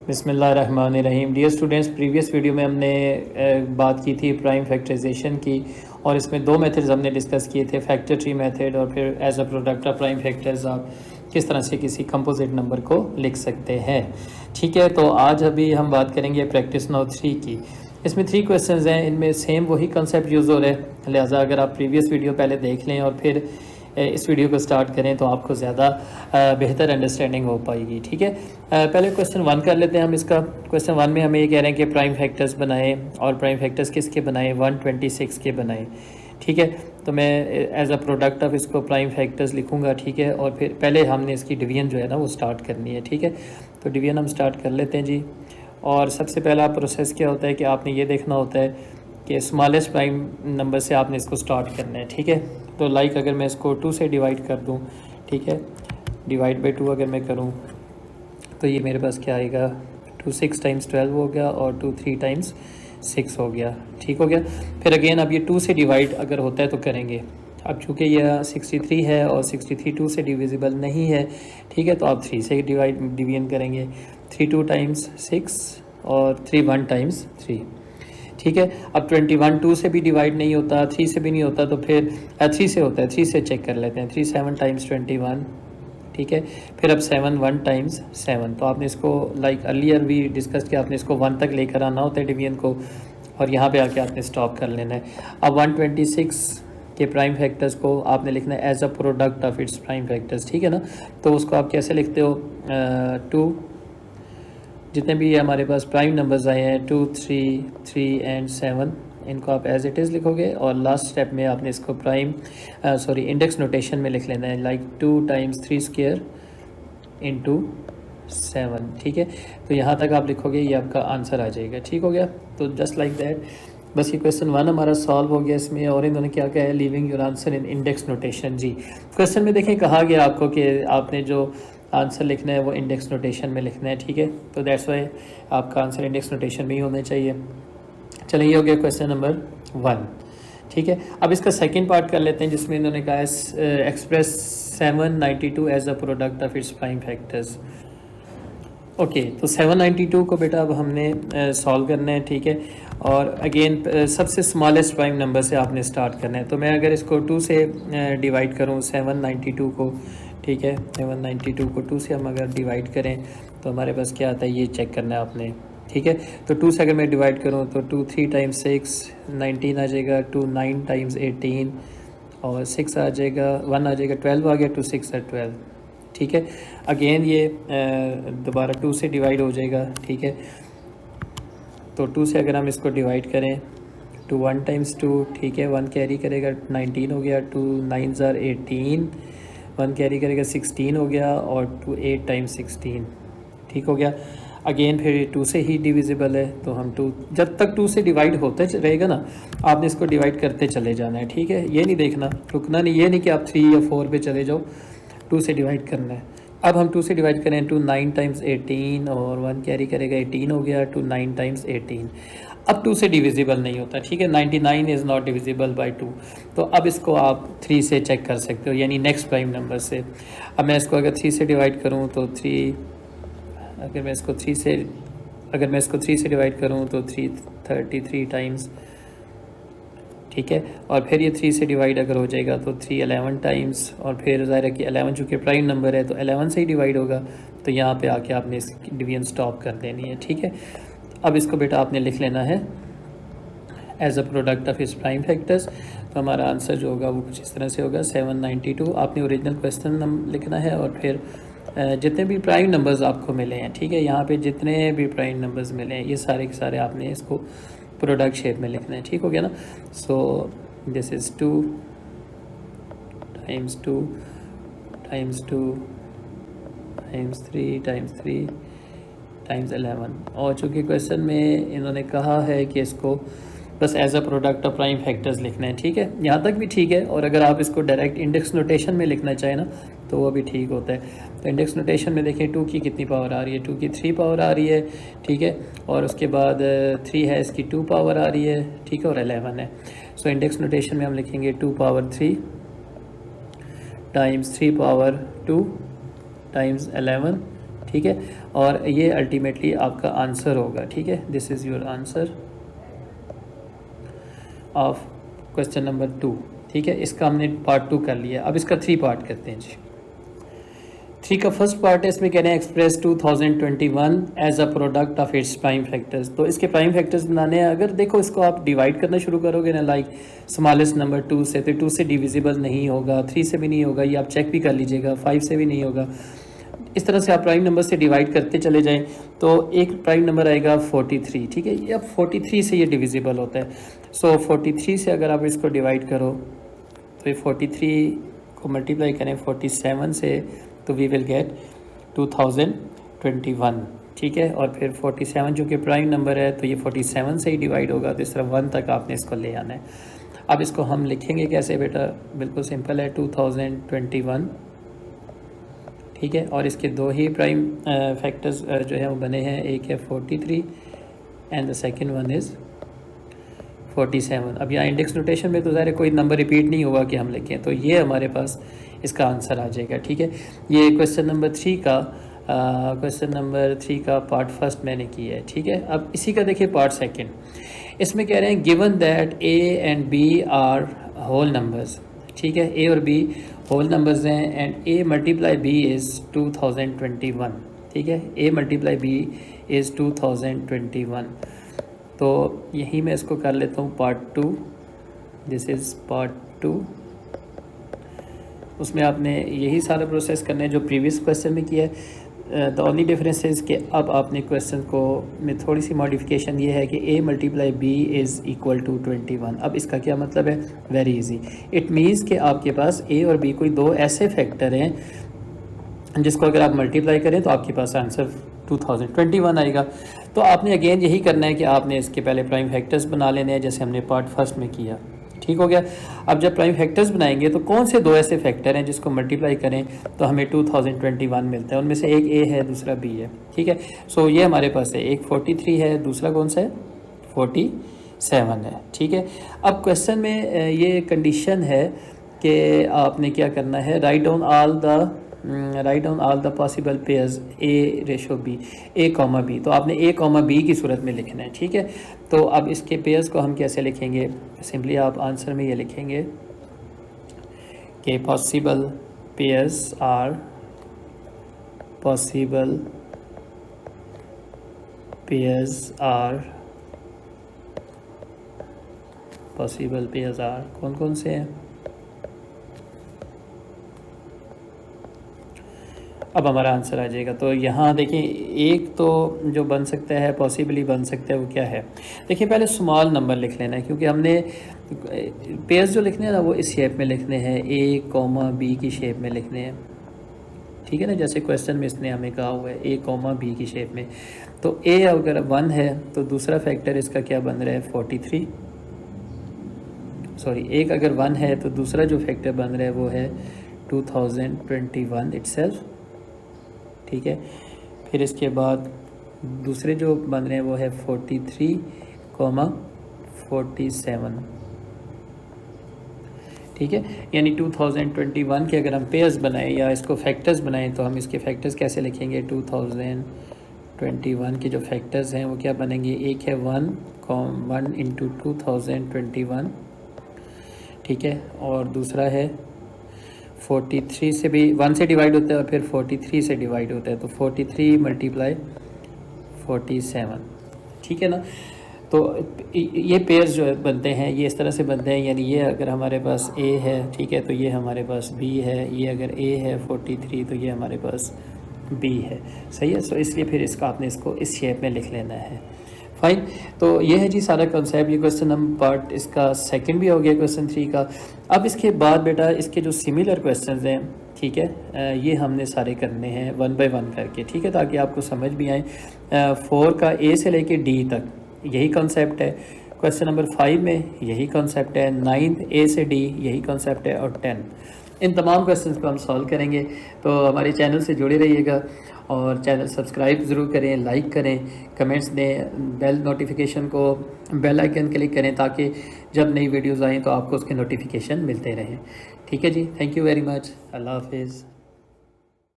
बिस्मिल्लाहिर्रहमानिर्रहीम। Dear students, previous video में हमने बात की थी प्राइम फैक्टराइजेशन की, और इसमें दो मेथड्स हमने डिस्कस किए थे, फैक्टर ट्री मेथड और फिर as a product of prime factors आप किस तरह से किसी कंपोजिट नंबर को लिख सकते हैं। ठीक है, तो आज अभी हम बात करेंगे प्रैक्टिस नंबर 3 की। इसमें 3 क्वेश्चंस हैं, इनमें सेम वही कंसेप्ट यूज़ हो रहा है, लिहाजा अगर आप प्रीवियस वीडियो पहले देख लें और फिर इस वीडियो को स्टार्ट करें तो आपको ज़्यादा बेहतर अंडरस्टैंडिंग हो पाएगी। ठीक है, पहले क्वेश्चन 1 कर लेते हैं हम इसका। क्वेश्चन 1 में हमें ये कह रहे हैं कि प्राइम फैक्टर्स बनाएं, और प्राइम फैक्टर्स किसके बनाएं? 126 के बनाएं। ठीक है, तो मैं एज अ प्रोडक्ट ऑफ इसको प्राइम फैक्टर्स लिखूंगा। ठीक है, और फिर पहले हमने इसकी डिवीजन जो है ना वो स्टार्ट करनी है। ठीक है, तो डिवीजन हम स्टार्ट कर लेते हैं जी। और सबसे पहला प्रोसेस क्या होता है कि आपने ये देखना होता है कि स्मॉलेस्ट प्राइम नंबर से आपने इसको स्टार्ट करना है। ठीक है, तो लाइक अगर मैं इसको 2 से डिवाइड कर दूं, ठीक है, डिवाइड बाई 2 अगर मैं करूं तो ये मेरे पास क्या आएगा, 2 6 टाइम्स 12 हो गया और 2 3 टाइम्स 6 हो गया। ठीक हो गया। फिर अगेन अब ये 2 से डिवाइड अगर होता है तो करेंगे। अब चूँकि यह 63 है और 63 2 से डिविजिबल नहीं है, ठीक है, तो आप 3 से डिवीजन करेंगे। 3 2 टाइम्स 6 और 3 1 टाइम्स 3। ठीक है, अब 21 2 से भी डिवाइड नहीं होता, 3 से भी नहीं होता, तो फिर 3 से होता है, 3 से चेक कर लेते हैं। 3 7 टाइम्स 21। ठीक है, फिर अब 7 1 टाइम्स 7। तो आपने इसको लाइक अर्लियर भी डिस्कस किया, आपने इसको 1 तक लेकर आना होता है डिवीजन को, और यहाँ पे आके आपने स्टॉप कर लेना है। अब 126 के प्राइम फैक्टर्स को आपने लिखना है as a product of its prime factors. ठीक है ना, तो उसको आप कैसे लिखते हो? 2 जितने भी हमारे पास प्राइम नंबर्स आए हैं 2 3 3 एंड 7, इनको आप एज इट इज़ लिखोगे, और लास्ट स्टेप में आपने इसको प्राइम इंडेक्स नोटेशन में लिख लेना है, लाइक 2 टाइम्स 3 स्क्वायर इंटू 7। ठीक है, तो यहाँ तक आप लिखोगे, ये आपका आंसर आ जाएगा। ठीक हो गया, तो जस्ट लाइक दैट, बस ये क्वेश्चन 1 हमारा सॉल्व हो गया इसमें। और इन्होंने क्या कहा है, leaving your answer in index notation. जी, क्वेश्चन में देखें कहा गया आपको कि आपने जो आंसर लिखना है वो इंडेक्स नोटेशन में लिखना है। ठीक है, तो दैट्स वाई आपका आंसर इंडेक्स नोटेशन में ही होना चाहिए। चलिए, ये हो गया क्वेश्चन नंबर 1। ठीक है, अब इसका सेकंड पार्ट कर लेते हैं, जिसमें इन्होंने कहा है express 792 as a product of its prime factors. Okay, तो 792 को बेटा अब हमने सॉल्व करना है। ठीक है, और अगेन सबसे स्मॉलेस्ट प्राइम नंबर से आपने स्टार्ट करना है। तो मैं अगर इसको 2 से डिवाइड करूं 792 को, ठीक है, 792 को 2 से हम अगर डिवाइड करें तो हमारे पास क्या आता है, ये चेक करना है आपने। ठीक है, तो 2 से अगर मैं डिवाइड करूं तो 2 3 टाइम्स 6 19 आ जाएगा, 2 9 टाइम्स 18 और 6 आ जाएगा, 1 आ जाएगा, 12 आ गया, 2 6 है 12। ठीक है, अगेन ये दोबारा 2 से डिवाइड हो जाएगा। ठीक है, तो 2 से अगर हम इसको डिवाइड करें, 2 1 टाइम्स 2, ठीक है, 1 कैरी करेगा, 19 हो गया, 2 9 आर 18, 1 कैरी करेगा, 16 हो गया, और 2 8 टाइम्स 16। ठीक हो गया। अगेन फिर 2 से ही डिविजिबल है, तो हम 2, जब तक 2 से डिवाइड होते रहेगा ना, आपने इसको डिवाइड करते चले जाना है। ठीक है, ये नहीं देखना, रुकना नहीं, ये नहीं कि आप 3 या 4 पे चले जाओ, 2 से डिवाइड करना है। अब हम 2 से डिवाइड करें, 2 9 टाइम्स 18 और 1 कैरी करेगा, 18 हो गया, 2 9 टाइम्स 18। अब 2 से डिविजिबल नहीं होता। ठीक है, 99 इज़ नॉट डिविजिबल बाय 2। तो अब इसको आप 3 से चेक कर सकते हो, यानी नेक्स्ट प्राइम नंबर से। अब मैं इसको अगर 3 से डिवाइड करूँ तो 3, अगर मैं इसको 3 से डिवाइड करूँ तो 333 टाइम्स। ठीक है, और फिर ये 3 से डिवाइड अगर हो जाएगा तो 3 11 टाइम्स, और फिर ज़ाहिर है कि 11 चूँकि प्राइम नंबर है तो 11 से ही डिवाइड होगा, तो यहाँ पे आके आपने इसकी डिवीजन स्टॉप कर देनी है। ठीक है, अब इसको बेटा आपने लिख लेना है एज अ प्रोडक्ट ऑफ इस प्राइम फैक्टर्स। तो हमारा आंसर जो होगा वो कुछ इस तरह से होगा, 792। आपने ओरिजिनल क्वेश्चन लिखना है, और फिर जितने भी प्राइम नंबर्स आपको मिले हैं, ठीक है, यहाँ पे जितने भी प्राइम नंबर्स मिले हैं ये सारे के सारे आपने इसको प्रोडक्ट शेप में लिखना है। ठीक हो गया ना। So this is 2 times 2 times 2 times 3 times 3 times 11। और चूँकि क्वेश्चन में इन्होंने कहा है कि इसको बस as a product of prime factors लिखना है। ठीक है, यहाँ तक भी ठीक है, और अगर आप इसको डायरेक्ट इंडेक्स नोटेशन में लिखना चाहें ना तो वो भी ठीक होता है। तो इंडेक्स नोटेशन में देखिए 2 की कितनी पावर आ रही है, 2 की 3 पावर आ रही है। ठीक है, और उसके बाद 3 है, इसकी 2 पावर आ रही है। ठीक है, और 11 है। सो इंडेक्स नोटेशन में हम लिखेंगे 2 पावर 3 टाइम्स 3 पावर 2 टाइम्स 11। ठीक है, और ये अल्टीमेटली आपका आंसर होगा। ठीक है, this is your answer of question number 2। ठीक है, इसका हमने पार्ट 2 कर लिया। अब इसका 3 पार्ट करते हैं जी। 3 का फर्स्ट पार्ट है, इसमें कह रहे हैं express 2021 as a product of its prime factors. तो इसके प्राइम फैक्टर्स बनाने हैं। अगर देखो इसको आप डिवाइड करना शुरू करोगे ना, लाइक स्मॉलेस्ट नंबर 2 से, तो 2 से डिविजिबल नहीं होगा, 3 से भी नहीं होगा, ये आप चेक भी कर लीजिएगा, 5 से भी नहीं होगा। इस तरह से आप प्राइम नंबर से डिवाइड करते चले जाएं तो एक प्राइम नंबर आएगा 43। ठीक है, ये अब 43 से ये डिविजिबल होता है। सो 43 से अगर आप इसको डिवाइड करो तो ये 43 को मल्टीप्लाई करें 47 से तो वी विल गेट 2021। ठीक है, और फिर 47 जो कि प्राइम नंबर है तो ये 47 से ही डिवाइड होगा, तो इस तरह 1 तक आपने इसको ले आना है। अब इसको हम लिखेंगे कैसे बेटा, बिल्कुल सिंपल है, 2021। ठीक है, और इसके 2 ही प्राइम फैक्टर्स जो है वो बने हैं, एक है 43 and the second one is 47। अब यहाँ इंडेक्स नोटेशन में तो ज़ाहिर कोई नंबर रिपीट नहीं होगा कि हम लिखें, तो ये हमारे पास इसका आंसर आ जाएगा। ठीक है, ये क्वेश्चन नंबर 3 का पार्ट फर्स्ट मैंने किया है। ठीक है, अब इसी का देखिए पार्ट सेकंड। इसमें कह रहे हैं given that A and B are whole numbers. ठीक है, ए और बी होल नंबर्स हैं and A multiply B is 2021। ठीक है, ए मल्टीप्लाई बी इज़ 2021। तो यही मैं इसको कर लेता हूँ पार्ट 2। This is part 2। उसमें आपने यही सारा प्रोसेस करना है जो प्रीवियस क्वेश्चन में किया है। द ओनली डिफरेंस इज़ कि अब आपने क्वेश्चन को में थोड़ी सी मॉडिफिकेशन ये है कि a multiply B is equal to 21। अब इसका क्या मतलब है, वेरी इजी। इट मीन्स कि आपके पास a और b कोई 2 ऐसे फैक्टर हैं जिसको अगर आप मल्टीप्लाई करें तो आपके पास आंसर 2021 आएगा। तो आपने अगेन यही करना है कि आपने इसके पहले प्राइम फैक्टर्स बना लेने हैं जैसे हमने पार्ट फर्स्ट में किया। ठीक हो गया। अब जब प्राइम फैक्टर्स बनाएंगे तो कौन से 2 ऐसे फैक्टर हैं जिसको मल्टीप्लाई करें तो हमें 2021 मिलता है। उनमें से एक a है, दूसरा b है। ठीक है, सो ये हमारे पास है, एक 43 है, दूसरा कौन सा है 47 है। ठीक है, अब क्वेश्चन में ये कंडीशन है कि आपने क्या करना है, write down all the possible pairs a ratio b, a comma b। तो आपने a कॉमा b की सूरत में लिखना है। ठीक है, तो अब इसके पेयर्स को हम कैसे लिखेंगे, सिंपली आप आंसर में ये लिखेंगे कि पॉसिबल पेयर्स आर कौन कौन से हैं। अब हमारा आंसर आ जाएगा। तो यहाँ देखिए एक तो जो बन सकता है, पॉसिबली बन सकता है, वो क्या है, देखिए पहले स्मॉल नंबर लिख लेना है क्योंकि हमने पेयर्स जो लिखने हैं ना वो इस शेप में लिखने हैं, a कॉमा b की शेप में लिखने हैं। ठीक है ना, जैसे क्वेश्चन में इसने हमें कहा हुआ है a कॉमा b की शेप में। तो a अगर 1 है तो दूसरा फैक्टर इसका क्या बन रहा है 43। सॉरी, एक अगर 1 है तो दूसरा जो फैक्टर बन रहा है वो है 2021 इटसेल्फ। ठीक है, फिर इसके बाद दूसरे जो बन रहे हैं वो है 43, 47। ठीक है, यानी 2021 के अगर हम पेयर्स बनाएं या इसको फैक्टर्स बनाएं तो हम इसके फैक्टर्स कैसे लिखेंगे, 2021 के जो फैक्टर्स हैं वो क्या बनेंगे, एक है 1 इंटू 2021। ठीक है, और दूसरा है 43 से भी 1 से डिवाइड होता है और फिर 43 से डिवाइड होता है, तो 43 मल्टीप्लाई 47। ठीक है ना, तो ये पेयर्स जो बनते हैं ये इस तरह से बनते हैं, यानी ये अगर हमारे पास a है, ठीक है, तो ये हमारे पास b है, ये अगर a है 43 तो ये हमारे पास b है। सही है, सो इसलिए फिर आपने इसको इस शेप में लिख लेना है। फाइन, तो ये है जी सारा कॉन्सेप्ट। ये क्वेश्चन नंबर पार्ट इसका सेकंड भी हो गया क्वेश्चन 3 का। अब इसके बाद बेटा इसके जो सिमिलर क्वेश्चंस हैं, ठीक है, ये हमने सारे करने हैं 1 बाय 1 करके। ठीक है, ताकि आपको समझ भी आए। 4 का a से लेके d तक यही कॉन्सेप्ट है। क्वेश्चन नंबर 5 में यही कॉन्सेप्ट है। 9 a से d यही कॉन्सेप्ट है, और 10 इन तमाम क्वेश्चंस को हम सॉल्व करेंगे। तो हमारे चैनल से जुड़े रहिएगा और चैनल सब्सक्राइब ज़रूर करें, लाइक करें, कमेंट्स दें, बेल नोटिफिकेशन को बेल आइकन क्लिक करें ताकि जब नई वीडियोज़ आएँ तो आपको उसके नोटिफिकेशन मिलते रहें। ठीक है जी, थैंक यू वेरी मच, अल्लाह हाफिज़।